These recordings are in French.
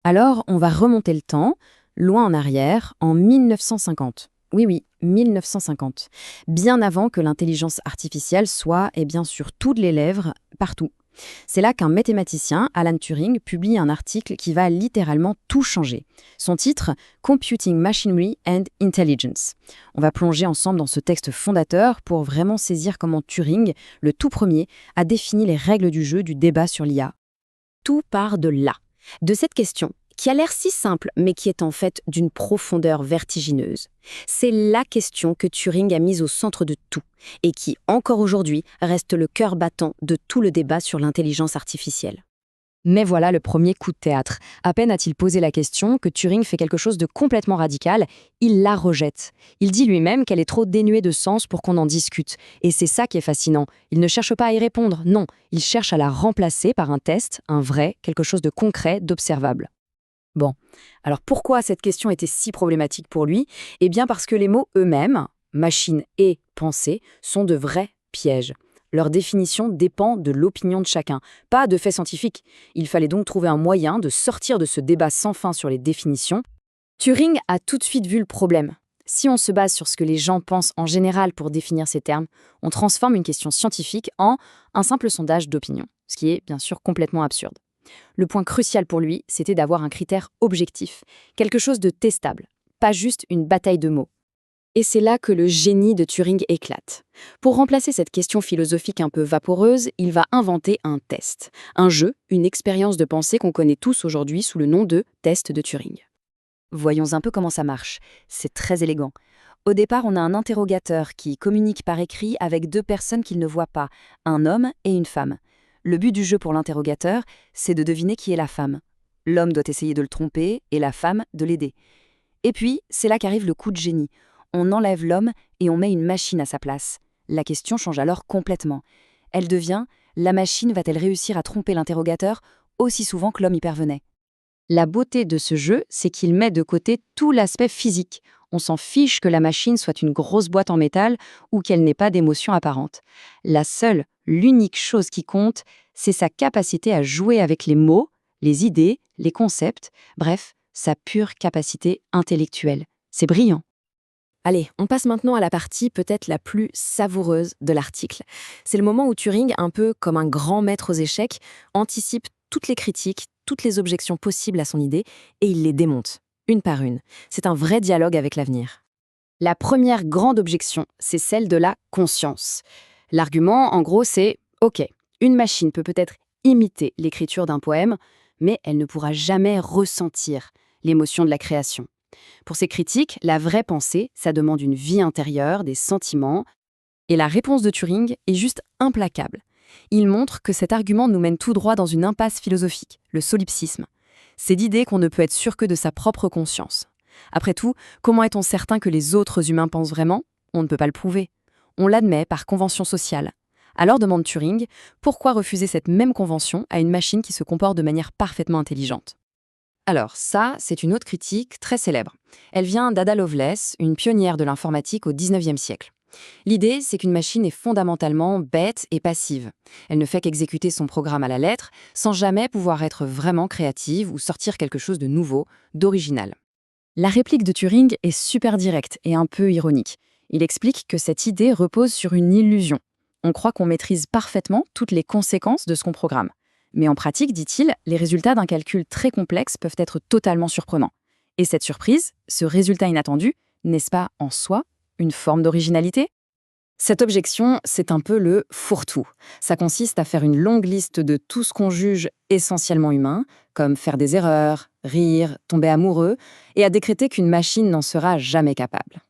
Alors, on va remonter le temps, loin en arrière, en 1950. Oui, oui, 1950. Bien avant que l'intelligence artificielle soit, sur toutes les lèvres, partout. C'est là qu'un mathématicien, Alan Turing, publie un article qui va littéralement tout changer. Son titre, Computing Machinery and Intelligence. On va plonger ensemble dans ce texte fondateur pour vraiment saisir comment Turing, le tout premier, a défini les règles du jeu du débat sur l'IA. Tout part de là, de cette question, qui a l'air si simple, mais qui est en fait d'une profondeur vertigineuse. C'est la question que Turing a mise au centre de tout, et qui, encore aujourd'hui, reste le cœur battant de tout le débat sur l'intelligence artificielle. Mais voilà le premier coup de théâtre. À peine a-t-il posé la question que Turing fait quelque chose de complètement radical, il la rejette. Il dit lui-même qu'elle est trop dénuée de sens pour qu'on en discute. Et c'est ça qui est fascinant. Il ne cherche pas à y répondre, non. Il cherche à la remplacer par un test, un vrai, quelque chose de concret, d'observable. Bon, alors pourquoi cette question était si problématique pour lui? Eh bien parce que les mots eux-mêmes, machine et pensée, sont de vrais pièges. Leur définition dépend de l'opinion de chacun, pas de faits scientifiques. Il fallait donc trouver un moyen de sortir de ce débat sans fin sur les définitions. Turing a tout de suite vu le problème. Si on se base sur ce que les gens pensent en général pour définir ces termes, on transforme une question scientifique en un simple sondage d'opinion, ce qui est bien sûr complètement absurde. Le point crucial pour lui, c'était d'avoir un critère objectif, quelque chose de testable, pas juste une bataille de mots. Et c'est là que le génie de Turing éclate. Pour remplacer cette question philosophique un peu vaporeuse, il va inventer un test, un jeu, une expérience de pensée qu'on connaît tous aujourd'hui sous le nom de test de Turing. Voyons un peu comment ça marche. C'est très élégant. Au départ, on a un interrogateur qui communique par écrit avec deux personnes qu'il ne voit pas, un homme et une femme. Le but du jeu pour l'interrogateur, c'est de deviner qui est la femme. L'homme doit essayer de le tromper et la femme de l'aider. Et puis, c'est là qu'arrive le coup de génie. On enlève l'homme et on met une machine à sa place. La question change alors complètement. Elle devient, la machine va-t-elle réussir à tromper l'interrogateur aussi souvent que l'homme y parvenait? La beauté de ce jeu, c'est qu'il met de côté tout l'aspect physique. On s'en fiche que la machine soit une grosse boîte en métal ou qu'elle n'ait pas d'émotion apparente. L'unique chose qui compte, c'est sa capacité à jouer avec les mots, les idées, les concepts, bref, sa pure capacité intellectuelle. C'est brillant. Allez, on passe maintenant à la partie peut-être la plus savoureuse de l'article. C'est le moment où Turing, un peu comme un grand maître aux échecs, anticipe toutes les critiques, toutes les objections possibles à son idée, et il les démonte, une par une. C'est un vrai dialogue avec l'avenir. La première grande objection, c'est celle de la conscience. L'argument, en gros, c'est « Ok, une machine peut peut-être imiter l'écriture d'un poème, mais elle ne pourra jamais ressentir l'émotion de la création. » Pour ces critiques, la vraie pensée, ça demande une vie intérieure, des sentiments. Et la réponse de Turing est juste implacable. Il montre que cet argument nous mène tout droit dans une impasse philosophique, le solipsisme. C'est l'idée qu'on ne peut être sûr que de sa propre conscience. Après tout, comment est-on certain que les autres humains pensent vraiment? On ne peut pas le prouver. On l'admet par convention sociale. Alors demande Turing, pourquoi refuser cette même convention à une machine qui se comporte de manière parfaitement intelligente? Alors ça, c'est une autre critique très célèbre. Elle vient d'Ada Lovelace, une pionnière de l'informatique au XIXe siècle. L'idée, c'est qu'une machine est fondamentalement bête et passive. Elle ne fait qu'exécuter son programme à la lettre, sans jamais pouvoir être vraiment créative ou sortir quelque chose de nouveau, d'original. La réplique de Turing est super directe et un peu ironique. Il explique que cette idée repose sur une illusion. On croit qu'on maîtrise parfaitement toutes les conséquences de ce qu'on programme. Mais en pratique, dit-il, les résultats d'un calcul très complexe peuvent être totalement surprenants. Et cette surprise, ce résultat inattendu, n'est-ce pas en soi une forme d'originalité? Cette objection, c'est un peu le fourre-tout. Ça consiste à faire une longue liste de tout ce qu'on juge essentiellement humain, comme faire des erreurs, rire, tomber amoureux, et à décréter qu'une machine n'en sera jamais capable.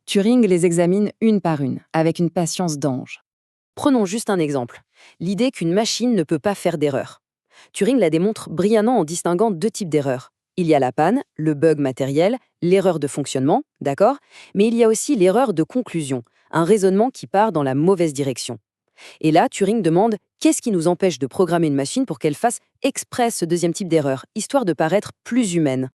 Turing les examine une par une, avec une patience d'ange. Prenons juste un exemple. L'idée qu'une machine ne peut pas faire d'erreur. Turing la démontre brillamment en distinguant deux types d'erreurs. Il y a la panne, le bug matériel, l'erreur de fonctionnement, d'accord? Mais il y a aussi l'erreur de conclusion, un raisonnement qui part dans la mauvaise direction. Et là, Turing demande qu'est-ce qui nous empêche de programmer une machine pour qu'elle fasse exprès ce deuxième type d'erreur, histoire de paraître plus humaine.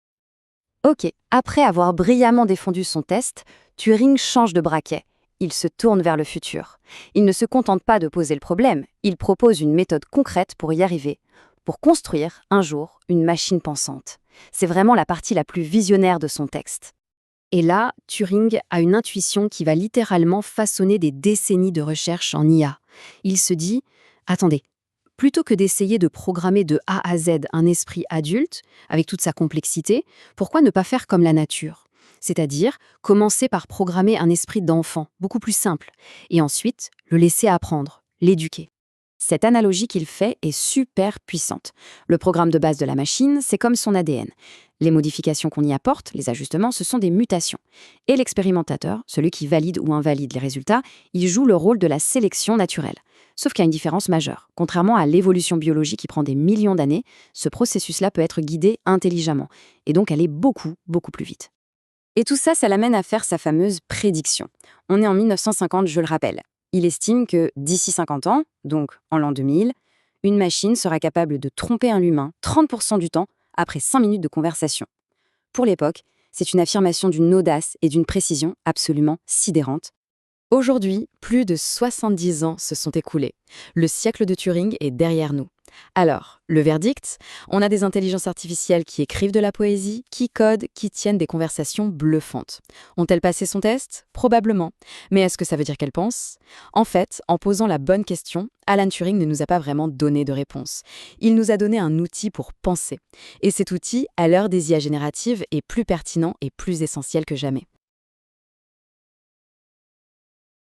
Ok, après avoir brillamment défendu son test, Turing change de braquet. Il se tourne vers le futur. Il ne se contente pas de poser le problème, il propose une méthode concrète pour y arriver. pour construire, un jour, une machine pensante. C'est vraiment la partie la plus visionnaire de son texte. Et là, Turing a une intuition qui va littéralement façonner des décennies de recherche en IA. Il se dit « Attendez, plutôt que d'essayer de programmer de A à Z un esprit adulte, avec toute sa complexité, pourquoi ne pas faire comme la nature ? C'est-à-dire commencer par programmer un esprit d'enfant, beaucoup plus simple, et ensuite le laisser apprendre, l'éduquer. » Cette analogie qu'il fait est super puissante. Le programme de base de la machine, c'est comme son ADN. Les modifications qu'on y apporte, les ajustements, ce sont des mutations. Et l'expérimentateur, celui qui valide ou invalide les résultats, il joue le rôle de la sélection naturelle. Sauf qu'il y a une différence majeure. Contrairement à l'évolution biologique qui prend des millions d'années, ce processus-là peut être guidé intelligemment, et donc aller beaucoup, beaucoup plus vite. Et tout ça, ça l'amène à faire sa fameuse prédiction. On est en 1950, je le rappelle. Il estime que d'ici 50 ans, donc en l'an 2000, une machine sera capable de tromper un humain 30% du temps après 5 minutes de conversation. Pour l'époque, c'est une affirmation d'une audace et d'une précision absolument sidérante. Aujourd'hui, plus de 70 ans se sont écoulés. Le siècle de Turing est derrière nous. Alors, le verdict, on a des intelligences artificielles qui écrivent de la poésie, qui codent, qui tiennent des conversations bluffantes. Ont-elles passé son test ? Probablement. Mais est-ce que ça veut dire qu'elles pensent ? En fait, en posant la bonne question, Alan Turing ne nous a pas vraiment donné de réponse. Il nous a donné un outil pour penser. Et cet outil, à l'heure des IA génératives, est plus pertinent et plus essentiel que jamais.